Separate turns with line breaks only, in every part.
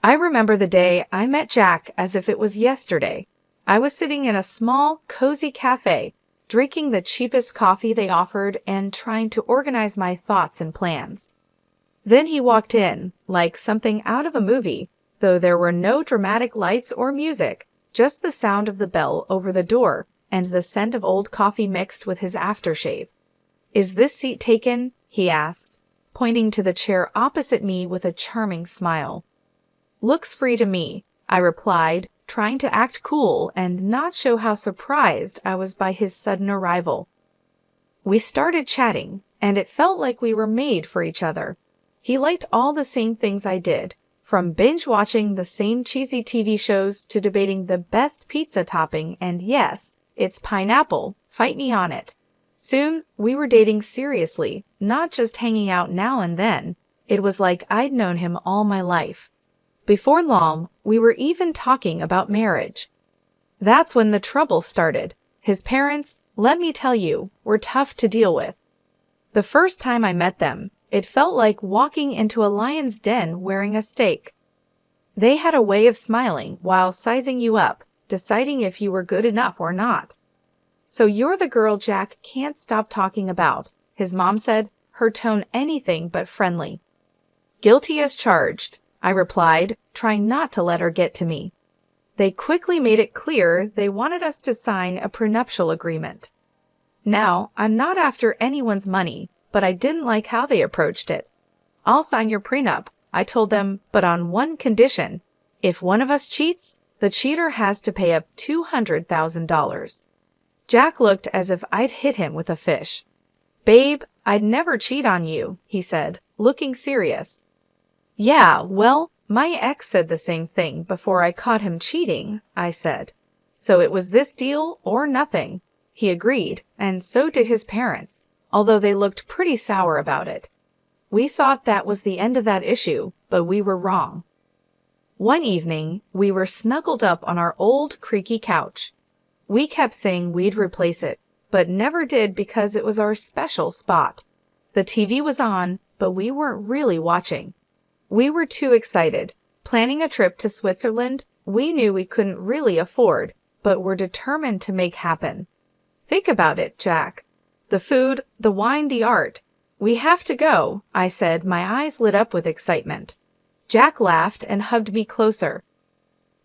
I remember the day I met Jack as if it was yesterday. I was sitting in a small, cozy cafe, drinking the cheapest coffee they offered and trying to organize my thoughts and plans. Then he walked in, like something out of a movie, though there were no dramatic lights or music, just the sound of the bell over the door and the scent of old coffee mixed with his aftershave. "Is this seat taken?" he asked, pointing to the chair opposite me with a charming smile. "Looks free to me," I replied, trying to act cool and not show how surprised I was by his sudden arrival. We started chatting, and it felt like we were made for each other. He liked all the same things I did, from binge-watching the same cheesy TV shows to debating the best pizza topping, and yes, it's pineapple, fight me on it. Soon, we were dating seriously, not just hanging out now and then. It was like I'd known him all my life. Before long, we were even talking about marriage. That's when the trouble started. His parents, let me tell you, were tough to deal with. The first time I met them, it felt like walking into a lion's den wearing a steak. They had a way of smiling while sizing you up, deciding if you were good enough or not. "So you're the girl Jack can't stop talking about," his mom said, her tone anything but friendly. "Guilty as charged," I replied, trying not to let her get to me. They quickly made it clear they wanted us to sign a prenuptial agreement. Now, I'm not after anyone's money, but I didn't like how they approached it. "I'll sign your prenup," I told them, "but on one condition. If one of us cheats, the cheater has to pay up $200,000. Jack looked as if I'd hit him with a fish. "Babe, I'd never cheat on you," he said, looking serious. "Yeah, well, my ex said the same thing before I caught him cheating," I said. "So it was this deal or nothing." He agreed, and so did his parents, although they looked pretty sour about it. We thought that was the end of that issue, but we were wrong. One evening, we were snuggled up on our old creaky couch. We kept saying we'd replace it, but never did because it was our special spot. The TV was on, but we weren't really watching. We were too excited, planning a trip to Switzerland we knew we couldn't really afford, but were determined to make happen. "Think about it, Jack. The food, the wine, the art. We have to go," I said, my eyes lit up with excitement. Jack laughed and hugged me closer.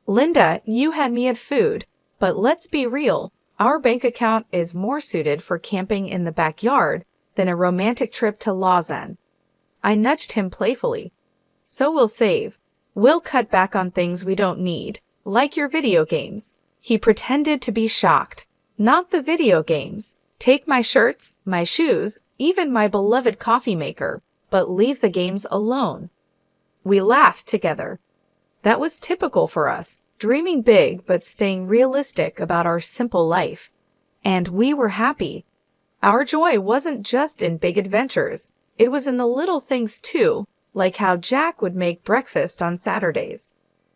"Linda, you had me at food. But let's be real, our bank account is more suited for camping in the backyard than a romantic trip to Lausanne." I nudged him playfully. "So we'll save. We'll cut back on things we don't need, like your video games." He pretended to be shocked. "Not the video games. Take my shirts, my shoes, even my beloved coffee maker, but leave the games alone." We laughed together. That was typical for us. Dreaming big but staying realistic about our simple life. And we were happy. Our joy wasn't just in big adventures. It was in the little things too, like how Jack would make breakfast on Saturdays.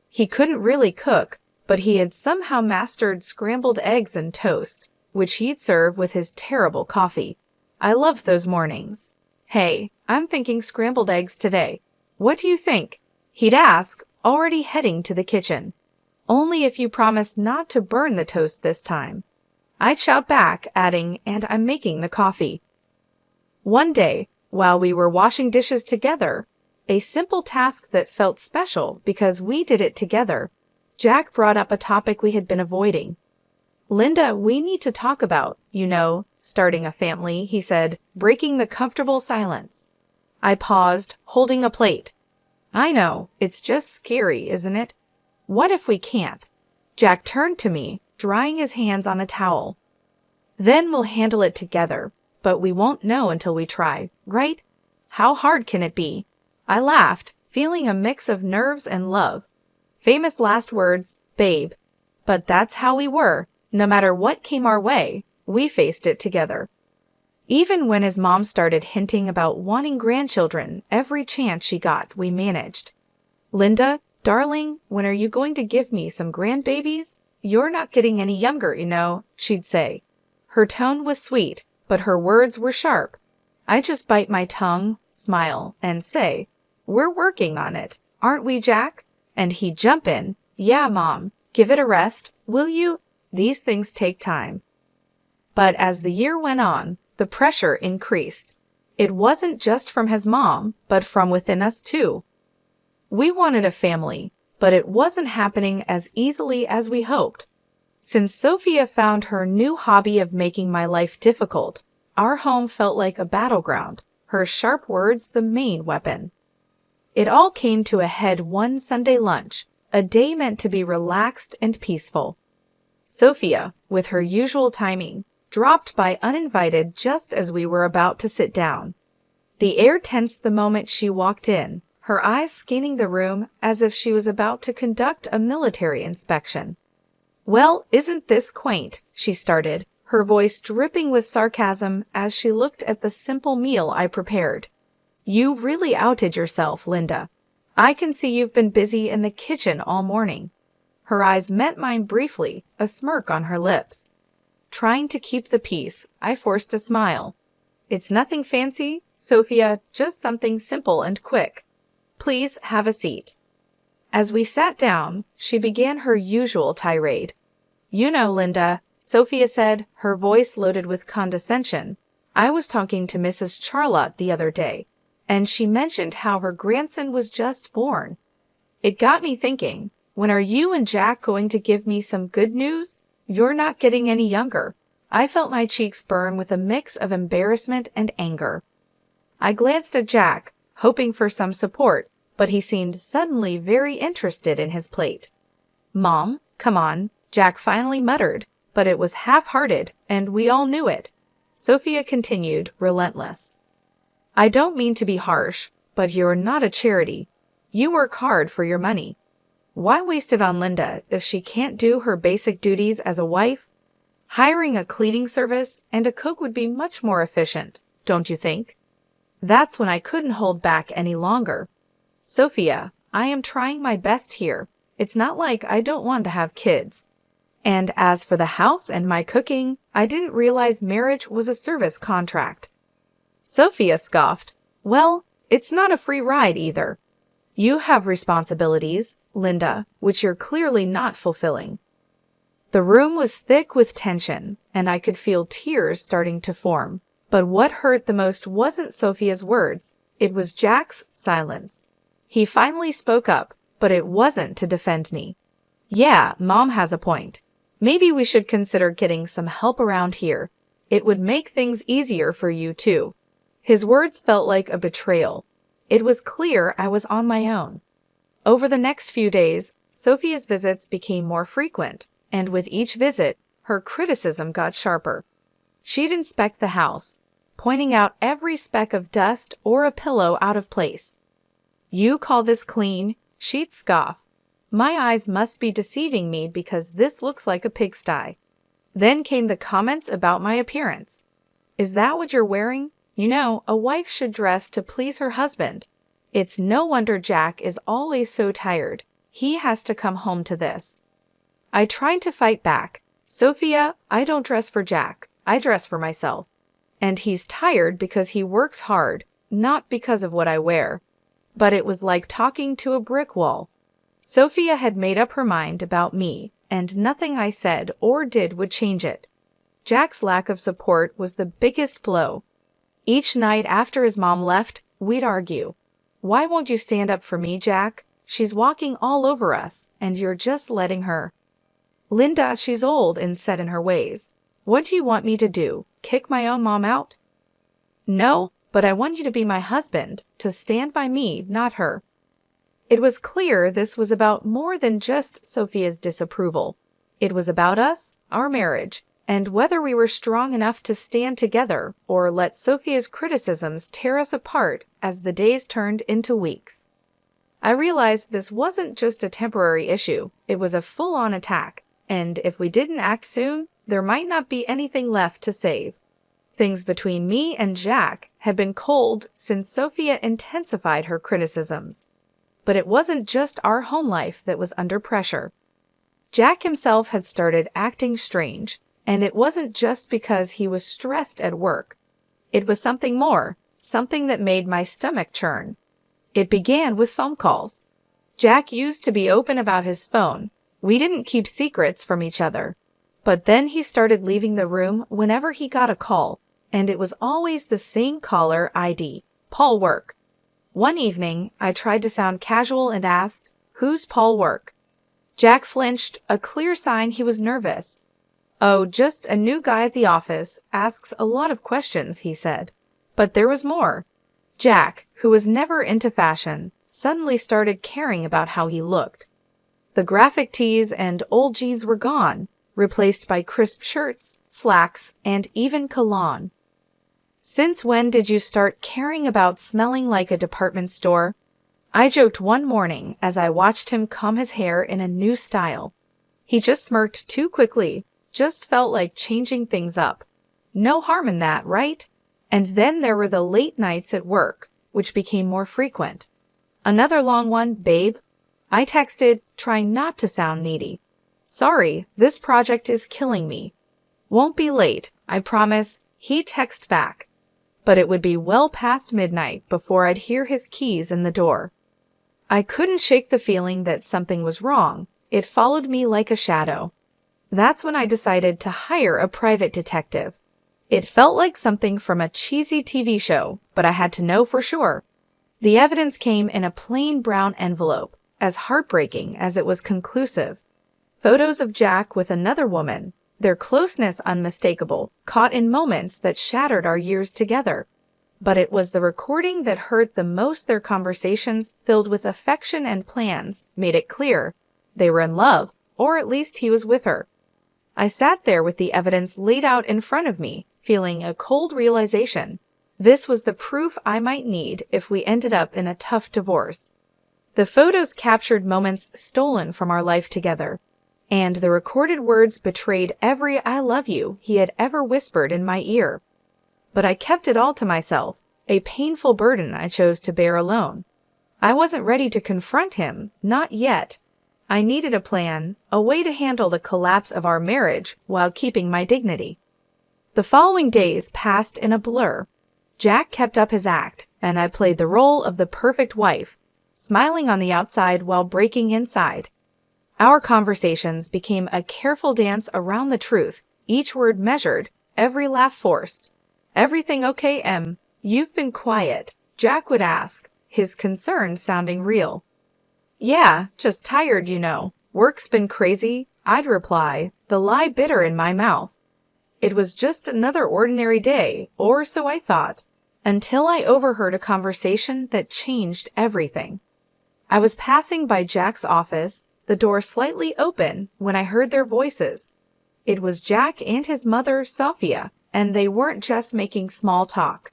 He couldn't really cook, but he had somehow mastered scrambled eggs and toast, which he'd serve with his terrible coffee. I loved those mornings. "Hey, I'm thinking scrambled eggs today. What do you think?" he'd ask, already heading to the kitchen. "Only if you promise not to burn the toast this time." I'd shout back, adding, "And I'm making the coffee." One day, while we were washing dishes together, a simple task that felt special because we did it together, Jack brought up a topic we had been avoiding. "Linda, we need to talk about, starting a family," he said, breaking the comfortable silence. I paused, holding a plate. "I know, it's just scary, isn't it? What if we can't?" Jack turned to me, drying his hands on a towel. "Then we'll handle it together, but we won't know until we try, right? How hard can it be?" I laughed, feeling a mix of nerves and love. Famous last words, babe. But that's how we were. No matter what came our way, we faced it together. Even when his mom started hinting about wanting grandchildren every chance she got, we managed. "Linda, darling, when are you going to give me some grandbabies? You're not getting any younger, she'd say. Her tone was sweet, but her words were sharp. I just bite my tongue, smile, and say, "We're working on it, aren't we, Jack?" and he'd jump in. Yeah, Mom, give it a rest, will you? These things take time. But as the year went on, the pressure increased. It wasn't just from his mom, but from within us too. We wanted a family, but it wasn't happening as easily as we hoped. Since Sophia found her new hobby of making my life difficult, our home felt like a battleground, her sharp words the main weapon. It all came to a head one Sunday lunch, a day meant to be relaxed and peaceful. Sophia, with her usual timing, dropped by uninvited just as we were about to sit down. The air tensed the moment she walked in, her eyes scanning the room as if she was about to conduct a military inspection. Well, isn't this quaint? She started, her voice dripping with sarcasm as she looked at the simple meal I prepared. You really outed yourself, Linda. I can see you've been busy in the kitchen all morning. Her eyes met mine briefly, a smirk on her lips. Trying to keep the peace, I forced a smile. It's nothing fancy, Sophia, just something simple and quick. Please have a seat. As we sat down, she began her usual tirade. You know, Linda, Sophia said, her voice loaded with condescension. I was talking to Mrs. Charlotte the other day, and she mentioned how her grandson was just born. It got me thinking, when are you and Jack going to give me some good news? You're not getting any younger. I felt my cheeks burn with a mix of embarrassment and anger. I glanced at Jack, hoping for some support, but he seemed suddenly very interested in his plate. Mom, come on, Jack finally muttered, but it was half-hearted, and we all knew it. Sophia continued, relentless. I don't mean to be harsh, but you're not a charity. You work hard for your money. Why waste it on Linda if she can't do her basic duties as a wife? Hiring a cleaning service and a cook would be much more efficient, don't you think? That's when I couldn't hold back any longer. Sophia, I am trying my best here. It's not like I don't want to have kids. And as for the house and my cooking, I didn't realize marriage was a service contract. Sophia scoffed. Well, it's not a free ride either. You have responsibilities, Linda, which you're clearly not fulfilling. The room was thick with tension, and I could feel tears starting to form. But what hurt the most wasn't Sophia's words, it was Jack's silence. He finally spoke up, but it wasn't to defend me. Yeah, Mom has a point. Maybe we should consider getting some help around here. It would make things easier for you too. His words felt like a betrayal. It was clear I was on my own. Over the next few days, Sophia's visits became more frequent, and with each visit, her criticism got sharper. She'd inspect the house, pointing out every speck of dust or a pillow out of place. You call this clean? She'd scoff. My eyes must be deceiving me because this looks like a pigsty. Then came the comments about my appearance. Is that what you're wearing? You know, a wife should dress to please her husband. It's no wonder Jack is always so tired. He has to come home to this. I tried to fight back. Sophia, I don't dress for Jack. I dress for myself. And he's tired because he works hard, not because of what I wear. But it was like talking to a brick wall. Sophia had made up her mind about me, and nothing I said or did would change it. Jack's lack of support was the biggest blow. Each night after his mom left, we'd argue. Why won't you stand up for me, Jack? She's walking all over us, and you're just letting her. Linda, she's old and set in her ways. What do you want me to do? Kick my own mom out? No, but I want you to be my husband, to stand by me, not her. It was clear this was about more than just Sophia's disapproval. It was about us, our marriage, and whether we were strong enough to stand together or let Sophia's criticisms tear us apart as the days turned into weeks. I realized this wasn't just a temporary issue, it was a full-on attack, and if we didn't act soon, there might not be anything left to save. Things between me and Jack had been cold since Sophia intensified her criticisms. But it wasn't just our home life that was under pressure. Jack himself had started acting strange, and it wasn't just because he was stressed at work. It was something more, something that made my stomach churn. It began with phone calls. Jack used to be open about his phone. We didn't keep secrets from each other. But then he started leaving the room whenever he got a call, and it was always the same caller ID, Paul Work. One evening, I tried to sound casual and asked, "Who's Paul Work?" Jack flinched, a clear sign he was nervous. "Oh, just a new guy at the office, asks a lot of questions," he said. But there was more. Jack, who was never into fashion, suddenly started caring about how he looked. The graphic tees and old jeans were gone, replaced by crisp shirts, slacks, and even cologne. "Since when did you start caring about smelling like a department store?" I joked one morning as I watched him comb his hair in a new style. He just smirked too quickly, just felt like changing things up. No harm in that, right? And then there were the late nights at work, which became more frequent. "Another long one, babe?" I texted, trying not to sound needy. "Sorry, this project is killing me." "Won't be late, I promise," he texted back. But it would be well past midnight before I'd hear his keys in the door. I couldn't shake the feeling that something was wrong. It followed me like a shadow. That's when I decided to hire a private detective. It felt like something from a cheesy TV show, but I had to know for sure. The evidence came in a plain brown envelope, as heartbreaking as it was conclusive. Photos of Jack with another woman, their closeness unmistakable, caught in moments that shattered our years together. But it was the recording that hurt the most. Their conversations, filled with affection and plans, made it clear they were in love, or at least he was with her. I sat there with the evidence laid out in front of me, feeling a cold realization. This was the proof I might need if we ended up in a tough divorce. The photos captured moments stolen from our life together, and the recorded words betrayed every "I love you" he had ever whispered in my ear. But I kept it all to myself, a painful burden I chose to bear alone. I wasn't ready to confront him, not yet. I needed a plan, a way to handle the collapse of our marriage while keeping my dignity. The following days passed in a blur. Jack kept up his act, and I played the role of the perfect wife, smiling on the outside while breaking inside. Our conversations became a careful dance around the truth, each word measured, every laugh forced. "Everything okay, Em? You've been quiet," Jack would ask, his concern sounding real. "Yeah, just tired, you know. Work's been crazy," I'd reply, the lie bitter in my mouth. It was just another ordinary day, or so I thought, until I overheard a conversation that changed everything. I was passing by Jack's office, the door slightly open, when I heard their voices. It was Jack and his mother, Sophia, and they weren't just making small talk.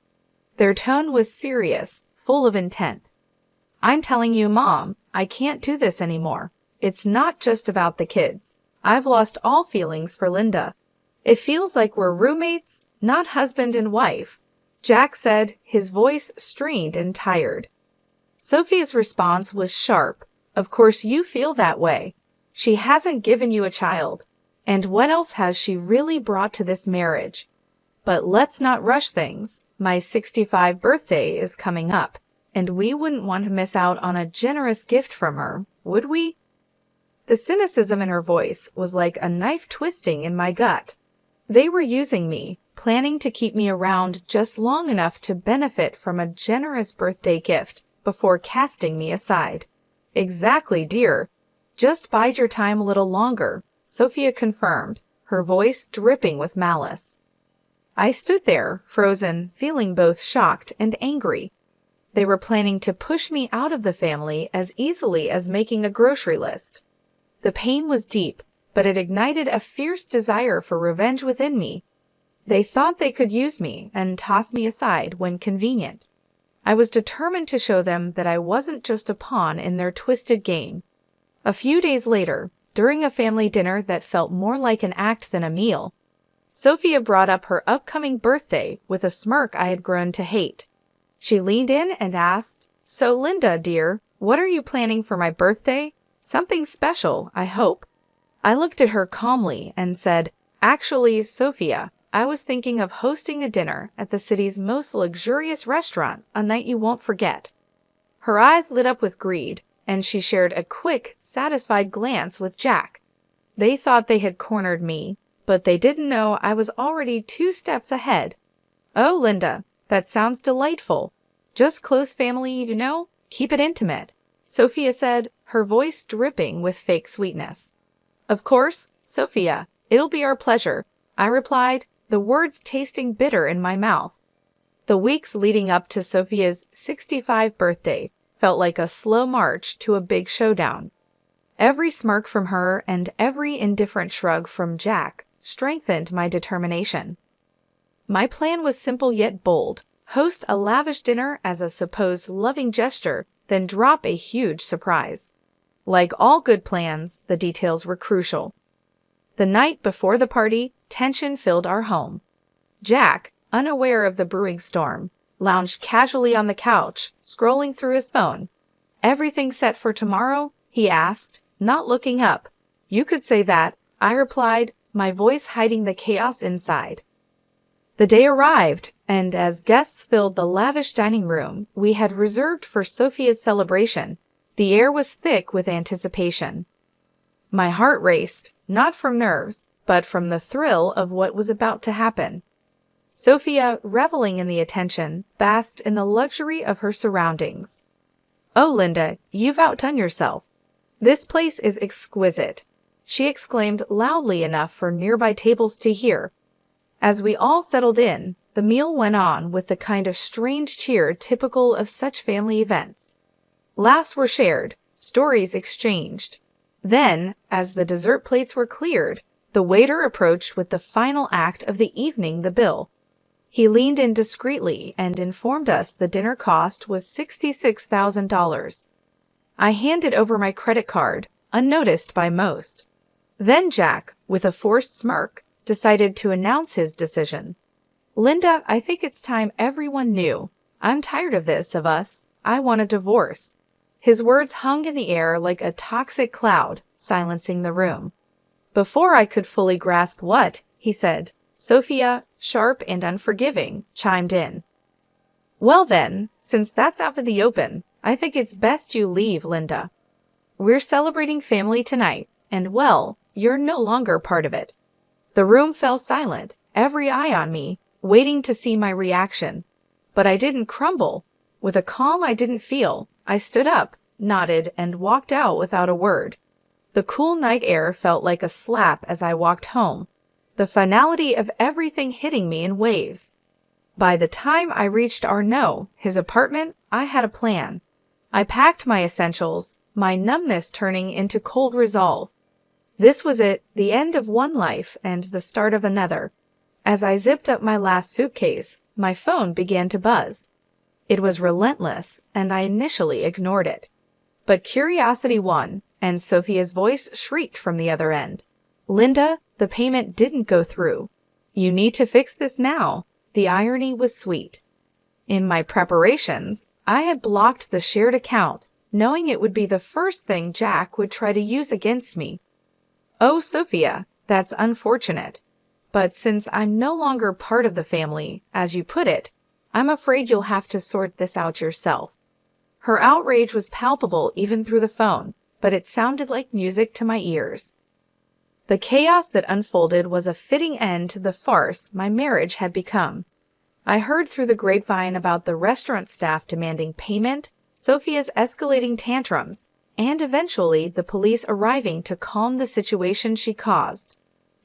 Their tone was serious, full of intent. "I'm telling you, Mom, I can't do this anymore. It's not just about the kids. I've lost all feelings for Linda. It feels like we're roommates, not husband and wife," Jack said, his voice strained and tired. Sophia's response was sharp. "Of course you feel that way. She hasn't given you a child. And what else has she really brought to this marriage? But let's not rush things. My 65th birthday is coming up, and we wouldn't want to miss out on a generous gift from her, would we?" The cynicism in her voice was like a knife twisting in my gut. They were using me, planning to keep me around just long enough to benefit from a generous birthday gift before casting me aside. "Exactly, dear. Just bide your time a little longer," Sophia confirmed, her voice dripping with malice. I stood there, frozen, feeling both shocked and angry. They were planning to push me out of the family as easily as making a grocery list. The pain was deep, but it ignited a fierce desire for revenge within me. They thought they could use me and toss me aside when convenient. I was determined to show them that I wasn't just a pawn in their twisted game. A few days later, during a family dinner that felt more like an act than a meal, Sophia brought up her upcoming birthday with a smirk I had grown to hate. She leaned in and asked, "So Linda, dear, what are you planning for my birthday? Something special, I hope." I looked at her calmly and said, "Actually, Sophia, I was thinking of hosting a dinner at the city's most luxurious restaurant, a night you won't forget." Her eyes lit up with greed, and she shared a quick, satisfied glance with Jack. They thought they had cornered me, but they didn't know I was already 2 steps ahead. "Oh, Linda, that sounds delightful. Just close family, you know? Keep it intimate," Sophia said, her voice dripping with fake sweetness. "Of course, Sophia, it'll be our pleasure," I replied, the words tasting bitter in my mouth. The weeks leading up to Sophia's 65th birthday felt like a slow march to a big showdown. Every smirk from her and every indifferent shrug from Jack strengthened my determination. My plan was simple yet bold: host a lavish dinner as a supposed loving gesture, then drop a huge surprise. Like all good plans, the details were crucial. The night before the party, tension filled our home. Jack, unaware of the brewing storm, lounged casually on the couch, scrolling through his phone. "Everything set for tomorrow?" he asked, not looking up. "You could say that," I replied, my voice hiding the chaos inside. The day arrived, and as guests filled the lavish dining room we had reserved for Sophia's celebration, the air was thick with anticipation. My heart raced, not from nerves, but from the thrill of what was about to happen. Sophia, reveling in the attention, basked in the luxury of her surroundings. "Oh, Linda, you've outdone yourself. This place is exquisite," she exclaimed loudly enough for nearby tables to hear. As we all settled in, the meal went on with the kind of strange cheer typical of such family events. Laughs were shared, stories exchanged. Then, as the dessert plates were cleared, the waiter approached with the final act of the evening, the bill. He leaned in discreetly and informed us the dinner cost was $66,000. I handed over my credit card, unnoticed by most. Then Jack, with a forced smirk, decided to announce his decision. "Linda, I think it's time everyone knew. I'm tired of this, of us. I want a divorce." His words hung in the air like a toxic cloud, silencing the room. Before I could fully grasp what he said, Sophia, sharp and unforgiving, chimed in. "Well then, since that's out in the open, I think it's best you leave, Linda. We're celebrating family tonight, and well, you're no longer part of it." The room fell silent, every eye on me, waiting to see my reaction. But I didn't crumble. With a calm I didn't feel, I stood up, nodded, and walked out without a word. The cool night air felt like a slap as I walked home, the finality of everything hitting me in waves. By the time I reached Arnaud, his apartment, I had a plan. I packed my essentials, my numbness turning into cold resolve. This was it, the end of one life and the start of another. As I zipped up my last suitcase, my phone began to buzz. It was relentless, and I initially ignored it. But curiosity won, and Sophia's voice shrieked from the other end. "Linda, the payment didn't go through. You need to fix this now." The irony was sweet. In my preparations, I had blocked the shared account, knowing it would be the first thing Jack would try to use against me. "Oh, Sophia, that's unfortunate. But since I'm no longer part of the family, as you put it, I'm afraid you'll have to sort this out yourself." Her outrage was palpable even through the phone, but it sounded like music to my ears. The chaos that unfolded was a fitting end to the farce my marriage had become. I heard through the grapevine about the restaurant staff demanding payment, Sophia's escalating tantrums, and eventually the police arriving to calm the situation she caused.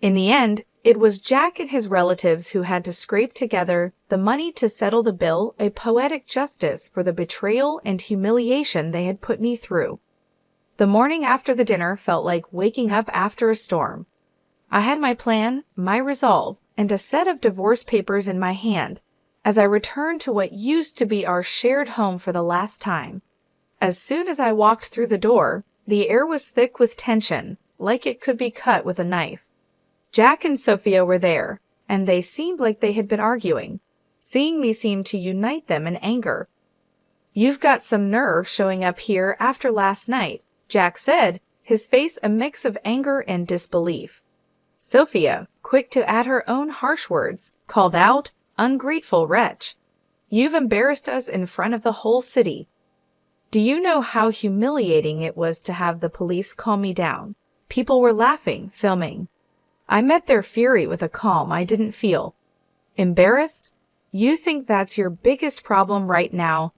In the end, it was Jack and his relatives who had to scrape together the money to settle the bill, a poetic justice for the betrayal and humiliation they had put me through. The morning after the dinner felt like waking up after a storm. I had my plan, my resolve, and a set of divorce papers in my hand as I returned to what used to be our shared home for the last time. As soon as I walked through the door, the air was thick with tension, like it could be cut with a knife. Jack and Sophia were there, and they seemed like they had been arguing. Seeing me seemed to unite them in anger. "You've got some nerve showing up here after last night," Jack said, his face a mix of anger and disbelief. Sophia, quick to add her own harsh words, called out, "Ungrateful wretch. You've embarrassed us in front of the whole city." Do you know how humiliating it was to have the police calm me down? People were laughing, filming. I met their fury with a calm I didn't feel. Embarrassed? You think that's your biggest problem right now?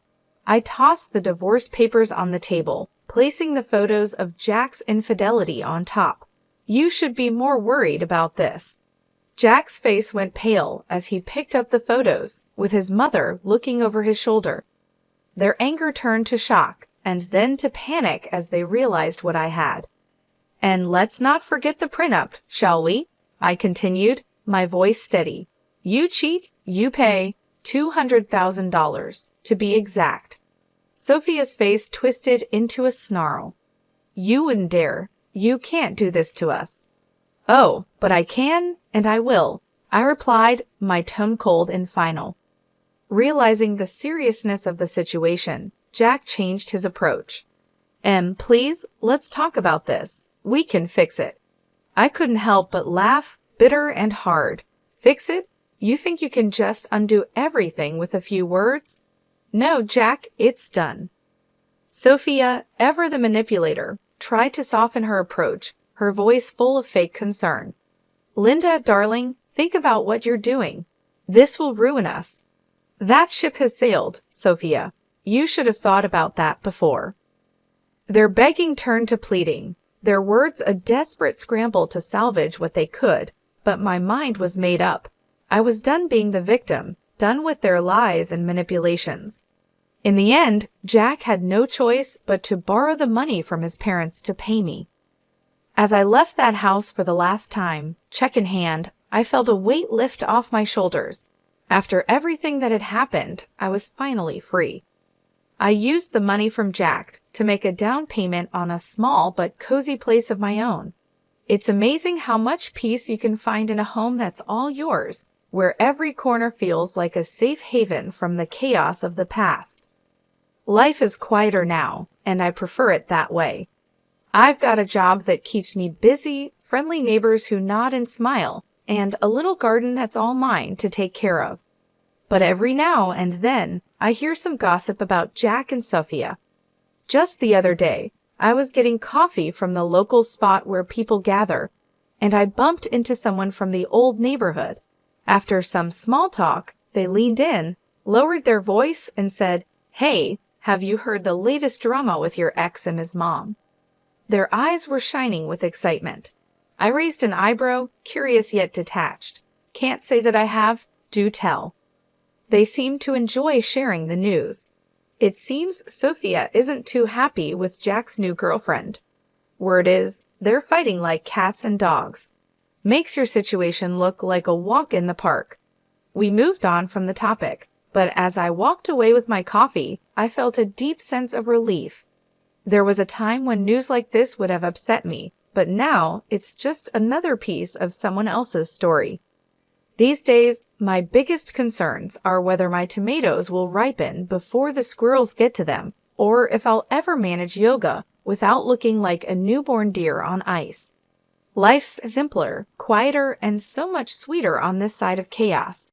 I tossed the divorce papers on the table, placing the photos of Jack's infidelity on top. You should be more worried about this. Jack's face went pale as he picked up the photos, with his mother looking over his shoulder. Their anger turned to shock, and then to panic as they realized what I had. And let's not forget the prenup, shall we? I continued, my voice steady. You cheat, you pay $200,000, to be exact. Sophia's face twisted into a snarl. You wouldn't dare. You can't do this to us. Oh, but I can, and I will, I replied, my tone cold and final. Realizing the seriousness of the situation, Jack changed his approach. Please, let's talk about this. We can fix it. I couldn't help but laugh, bitter and hard. Fix it? You think you can just undo everything with a few words? No, Jack, it's done. Sophia, ever the manipulator, tried to soften her approach, her voice full of fake concern. Linda, darling, think about what you're doing. This will ruin us. That ship has sailed, Sophia. You should have thought about that before. Their begging turned to pleading, their words a desperate scramble to salvage what they could, but my mind was made up. I was done being the victim, done with their lies and manipulations. In the end, Jack had no choice but to borrow the money from his parents to pay me. As I left that house for the last time, check in hand, I felt a weight lift off my shoulders. After everything that had happened, I was finally free. I used the money from Jack to make a down payment on a small but cozy place of my own. It's amazing how much peace you can find in a home that's all yours, where every corner feels like a safe haven from the chaos of the past. Life is quieter now, and I prefer it that way. I've got a job that keeps me busy, friendly neighbors who nod and smile, and a little garden that's all mine to take care of. But every now and then, I hear some gossip about Jack and Sophia. Just the other day, I was getting coffee from the local spot where people gather, and I bumped into someone from the old neighborhood. After some small talk, they leaned in, lowered their voice, and said, "Hey, have you heard the latest drama with your ex and his mom?" Their eyes were shining with excitement. I raised an eyebrow, curious yet detached. Can't say that I have. Do tell. They seemed to enjoy sharing the news. It seems Sophia isn't too happy with Jack's new girlfriend. Word is, they're fighting like cats and dogs. Makes your situation look like a walk in the park. We moved on from the topic, but as I walked away with my coffee, I felt a deep sense of relief. There was a time when news like this would have upset me, but now it's just another piece of someone else's story. These days, my biggest concerns are whether my tomatoes will ripen before the squirrels get to them, or if I'll ever manage yoga without looking like a newborn deer on ice. Life's simpler, quieter, and so much sweeter on this side of chaos.